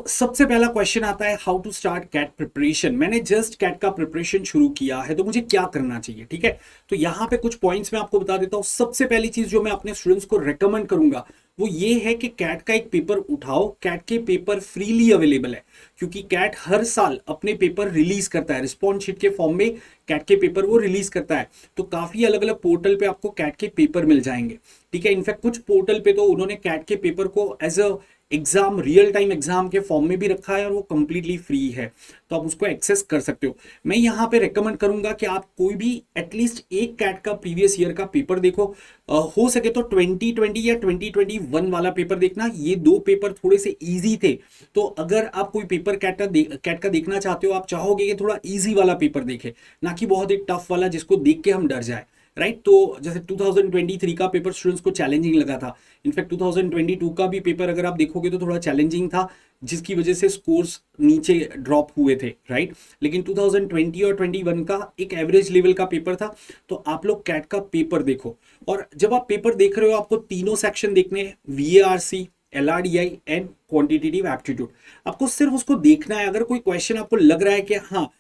सबसे पहला क्वेश्चन आता है how to start CAT preparation. मैंने जस्ट कैट का प्रिपरेशन शुरू किया है तो मुझे क्या करना चाहिए, ठीक है। तो यहाँ पे कुछ पॉइंट्स मैं आपको बता देता हूँ। सबसे पहली चीज जो मैं अपने स्टूडेंट्स को रेकमेंड करूंगा वो ये है कि कैट का एक पेपर उठाओ। कैट के पेपर फ्रीली अवेलेबल है, क्योंकि कैट हर साल अपने पेपर रिलीज करता है रिस्पॉन्स शीट के फॉर्म में। कैट के पेपर वो रिलीज करता है, तो काफी अलग अलग पोर्टल पे आपको कैट के पेपर मिल जाएंगे, ठीक है। इनफैक्ट कुछ पोर्टल पे तो उन्होंने कैट के पेपर को as a exam, real time exam के फॉर्म में भी रखा है और वो कंप्लीटली फ्री है, तो आप उसको एक्सेस कर सकते हो। मैं यहाँ पे रेकमेंड करूंगा कि आप कोई भी एटलीस्ट एक कैट का प्रीवियस ईयर का पेपर देखो। हो सके तो 2020 या 2021 वाला पेपर देखना। ये दो पेपर थोड़े से इजी थे, तो अगर आप कोई पेपर कैट का देखना चाहते हो, आप चाहोगे कि थोड़ा इजी वाला पेपर देखे, ना कि बहुत ही टफ वाला जिसको देख के हम डर जाए, राइट। तो जैसे 2023 का पेपर स्टूडेंट्स को चैलेंजिंग लगा था। इनफैक्ट 2022 का भी पेपर अगर आप देखोगे तो थोड़ा चैलेंजिंग था, जिसकी वजह से स्कोर्स नीचे ड्रॉप हुए थे, राइट। लेकिन 2020 और 21 का एक एवरेज लेवल का पेपर था। तो आप लोग कैट का पेपर देखो, और जब आप पेपर देख रहे हो आपको तीनों सेक्शन देखने हैं, VARC, LRDI and quantitative aptitude. आपको सिर्फ उसको देखना है। अगर कोई क्वेश्चन आपको लग रहा है कि हाँ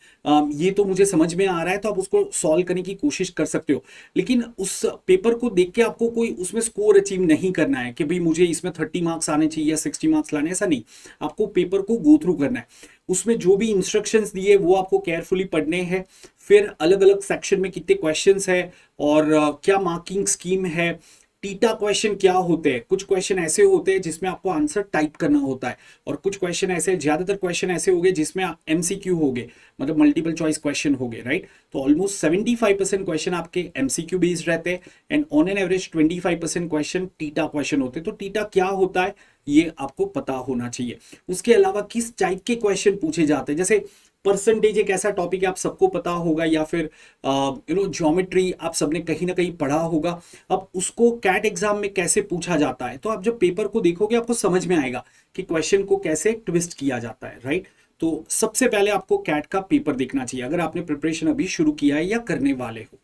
ये तो मुझे समझ में आ रहा है, तो आप उसको सॉल्व करने की कोशिश कर सकते हो। लेकिन उस पेपर को देख के आपको कोई उसमें स्कोर अचीव नहीं करना है कि भाई मुझे इसमें 30 मार्क्स आने चाहिए या 60 मार्क्स लाने, ऐसा नहीं। आपको पेपर को गो थ्रू करना है। उसमें जो भी इंस्ट्रक्शंस दिए वो आपको केयरफुली पढ़ने हैं। फिर अलग अलग सेक्शन में कितने क्वेश्चंस है और क्या मार्किंग स्कीम है, टीटा क्वेश्चन क्या होते हैं। कुछ क्वेश्चन ऐसे होते हैं जिसमें आपको आंसर टाइप करना होता है, और कुछ क्वेश्चन ऐसे, ज्यादातर क्वेश्चन ऐसे हो गए जिसमें MCQ हो गए, मतलब मल्टीपल चॉइस क्वेश्चन हो गए, राइट। तो ऑलमोस्ट 75% क्वेश्चन आपके MCQ बेस्ड रहते हैं, and on an average 25% question theta question होते हैं। तो टीटा क्या होता है ये आपको पता होना चाहिए। उसके अलावा किस टाइप के क्वेश्चन पूछे जाते हैं, जैसे परसेंटेज एक ऐसा टॉपिक है आप सबको पता होगा, या फिर ज्योमेट्री आप सबने कहीं ना कहीं पढ़ा होगा। अब उसको कैट एग्जाम में कैसे पूछा जाता है, तो आप जब पेपर को देखोगे आपको समझ में आएगा कि क्वेश्चन को कैसे ट्विस्ट किया जाता है, राइट। तो सबसे पहले आपको कैट का पेपर देखना चाहिए अगर आपने प्रिपरेशन अभी शुरू किया है या करने वाले हो।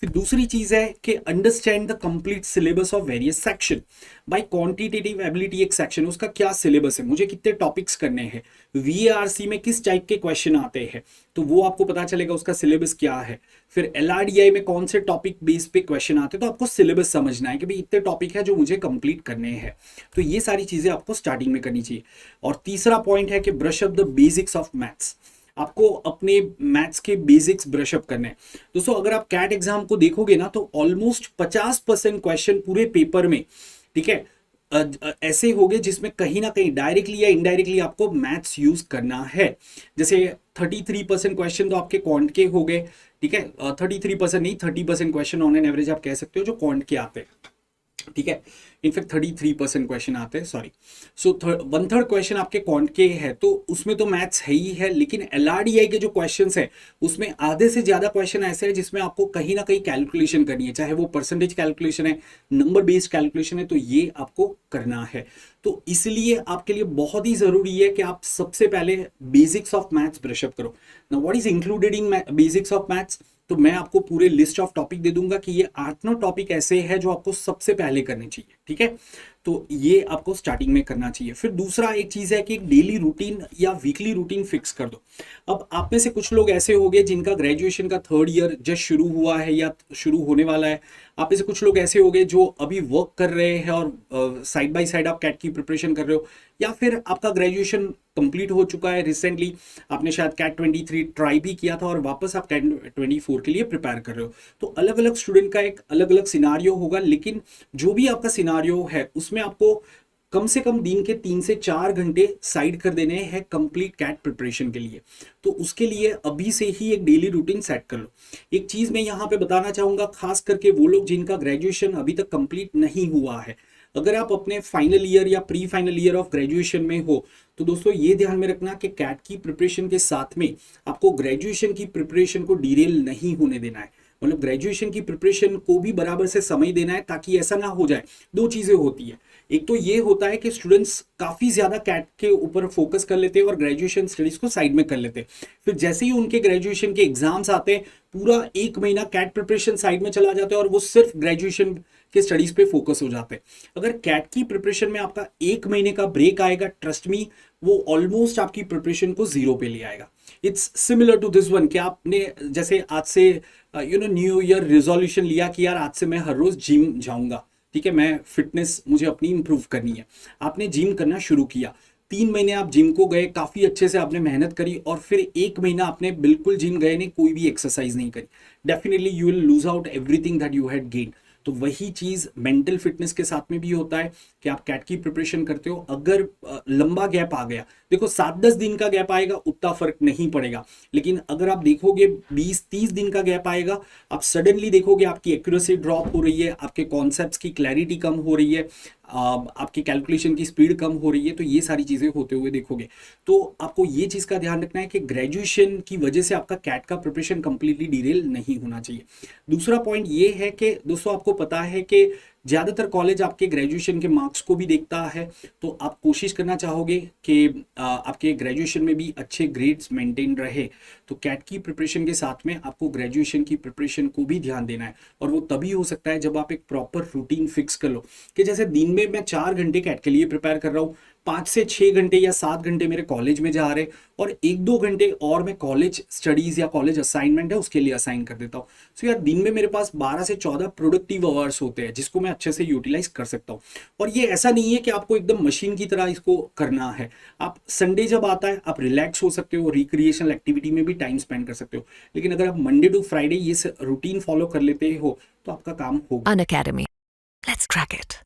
फिर दूसरी चीज है कि understand the complete syllabus of various section. By quantitative ability एक सेक्शन, उसका क्या सिलेबस है, मुझे कितने टॉपिक्स करने हैं, VARC में किस टाइप के क्वेश्चन आते हैं, तो वो आपको पता चलेगा उसका सिलेबस क्या है। फिर LRDI में कौन से टॉपिक बेस पे क्वेश्चन आते हैं, तो आपको सिलेबस समझना है कि भाई इतने टॉपिक है जो मुझे कंप्लीट करने हैं। तो ये सारी चीजें आपको स्टार्टिंग में करनी चाहिए। और तीसरा पॉइंट है कि brush up the basics of maths. आपको अपने मैथ्स के बेसिक्स ब्रश अप करने हैं। दोस्तों अगर आप कैट एग्जाम को देखोगे ना, तो ऑलमोस्ट 50% क्वेश्चन पूरे पेपर में, ठीक है, ऐसे हो गए जिसमें कहीं ना कहीं डायरेक्टली या इनडायरेक्टली आपको मैथ्स यूज करना है। जैसे 33% क्वेश्चन तो आपके क्वांट के हो गए, ठीक है। 33% नहीं, 30% क्वेश्चन ऑन एन एवरेज आप कह सकते हो जो क्वांट के आते हैं, ठीक है। इनफैक्ट 33% क्वेश्चन आते हैं, सॉरी। सो 1/3 क्वेश्चन आपके क्वांट के है, तो उसमें तो मैथ्स है ही है। लेकिन LRDI के जो क्वेश्चंस है उसमें आधे से ज्यादा क्वेश्चन ऐसे हैं जिसमें आपको कहीं ना कहीं कैलकुलेशन करनी है, चाहे वो परसेंटेज कैलकुलेशन है, नंबर बेस्ड कैलकुलेशन है, तो ये आपको करना है। तो इसलिए आपके लिए बहुत ही जरूरी है कि आप सबसे पहले बेसिक्स ऑफ मैथ्स ब्रशअप करो। Now what is included in basics of maths, तो मैं आपको पूरे लिस्ट ऑफ टॉपिक दे दूंगा कि ये 8-9 टॉपिक ऐसे हैं जो आपको सबसे पहले करने चाहिए, ठीक है। तो ये आपको स्टार्टिंग में करना चाहिए। फिर दूसरा एक चीज है कि एक डेली रूटीन या वीकली रूटीन फिक्स कर दो। अब आप में से कुछ लोग ऐसे हो गए जिनका ग्रेजुएशन का 3rd ईयर जस्ट शुरू हुआ है या शुरू होने वाला है। आप में से कुछ लोग ऐसे हो गए जो अभी वर्क कर रहे हैं और साइड बाय साइड आप कैट की प्रिपरेशन कर रहे हो, या फिर आपका ग्रेजुएशन कंप्लीट हो चुका है रिसेंटली, आपने शायद कैट 23 ट्राई भी किया था और वापस आप कैट 24 के लिए प्रिपेयर कर रहे हो। तो अलग अलग स्टूडेंट का एक अलग अलग सिनारियो होगा, लेकिन जो भी आपका सिनारियो है उसमें आपको कम से कम दिन के 3 से 4 घंटे साइड कर देने हैं कंप्लीट कैट प्रिपरेशन के लिए। तो उसके लिए अभी से ही एक डेली रूटीन सेट कर लो। एक चीज मैं यहाँ पे बताना चाहूंगा, खास करके वो लोग जिनका ग्रेजुएशन अभी तक कंप्लीट नहीं हुआ है, अगर आप अपने फाइनल ईयर या pre final year of graduation में हो, तो दोस्तों ये ध्यान में रखना कि कैट की प्रिपरेशन के साथ में आपको ग्रेजुएशन की प्रिपरेशन को डिरेल नहीं होने देना है। मतलब ग्रेजुएशन की प्रिपरेशन को भी बराबर से समय देना है, ताकि ऐसा ना हो जाए। दो चीजें होती है, एक तो ये होता है कि स्टूडेंट्स काफी ज्यादा कैट के ऊपर फोकस कर लेते हैं और ग्रेजुएशन स्टडीज को साइड में कर लेते हैं। फिर जैसे ही उनके ग्रेजुएशन के एग्जाम्स आते हैं, पूरा 1 महीना कैट प्रिपरेशन साइड में चला जाता है और वो सिर्फ ग्रेजुएशन के स्टडीज पे फोकस हो जाते हैं। अगर कैट की प्रिपरेशन में आपका 1 महीने का ब्रेक आएगा, ट्रस्ट मी वो ऑलमोस्ट आपकी प्रिपरेशन को जीरो पे ले आएगा। It's similar to this one कि आपने जैसे आज से न्यू ईयर रिजोल्यूशन लिया कि यार आज से मैं हर रोज जिम जाऊंगा, ठीक है, मैं फिटनेस मुझे अपनी इंप्रूव करनी है। आपने जिम करना शुरू किया, 3 महीने आप जिम को गए, काफी अच्छे से आपने मेहनत करी, और फिर 1 महीना आपने बिल्कुल जिम गए नहीं, कोई भी एक्सरसाइज नहीं करी, definitely you will lose out everything that you had gain. तो वही चीज मेंटल फिटनेस के साथ में भी होता है कि आप कैट की प्रिपरेशन करते हो, अगर लंबा गैप आ गया, देखो 7-10 दिन का गैप आएगा उतना फर्क नहीं पड़ेगा, लेकिन अगर आप देखोगे 20-30 दिन का गैप आएगा, आप सडनली देखोगे आपकी एक्यूरेसी ड्रॉप हो रही है, आपके कॉन्सेप्ट्स की क्लैरिटी कम हो रही है, आपकी कैलकुलेशन की स्पीड कम हो रही है, तो ये सारी चीजें होते हुए देखोगे। तो आपको ये चीज का ध्यान रखना है कि ग्रेजुएशन की वजह से आपका कैट का प्रिपरेशन कंप्लीटली डिरेल नहीं होना चाहिए। दूसरा पॉइंट ये है कि दोस्तों आपको पता है कि ज्यादातर कॉलेज आपके ग्रेजुएशन के मार्क्स को भी देखता है, तो आप कोशिश करना चाहोगे कि आपके ग्रेजुएशन में भी अच्छे ग्रेड्स मेंटेन रहे, तो कैट की प्रिपरेशन के साथ में आपको ग्रेजुएशन की प्रिपरेशन को भी ध्यान देना है। और वो तभी हो सकता है जब आप एक प्रॉपर रूटीन फिक्स कर लो कि जैसे दिन में मैं 4 घंटे कैट के लिए प्रिपेयर कर रहा हूँ, 5 से 6 घंटे या 7 घंटे मेरे कॉलेज में जा रहे, और 1-2 घंटे और मैं कॉलेज स्टडीज या कॉलेज असाइनमेंट है उसके लिए असाइन कर देता हूँ। सो यार दिन में मेरे पास 12 से 14 प्रोडक्टिव आवर्स होते हैं जिसको मैं अच्छे से यूटिलाइज कर सकता हूँ। और ये ऐसा नहीं है कि आपको एकदम मशीन की तरह इसको करना है, आप संडे जब आता है आप रिलैक्स हो सकते हो, रिक्रिएशनल एक्टिविटी में भी टाइम स्पेंड कर सकते हो, लेकिन अगर आप मंडे टू फ्राइडे ये रूटीन फॉलो कर लेते हो तो आपका काम होगा। Unacademy. Let's crack it.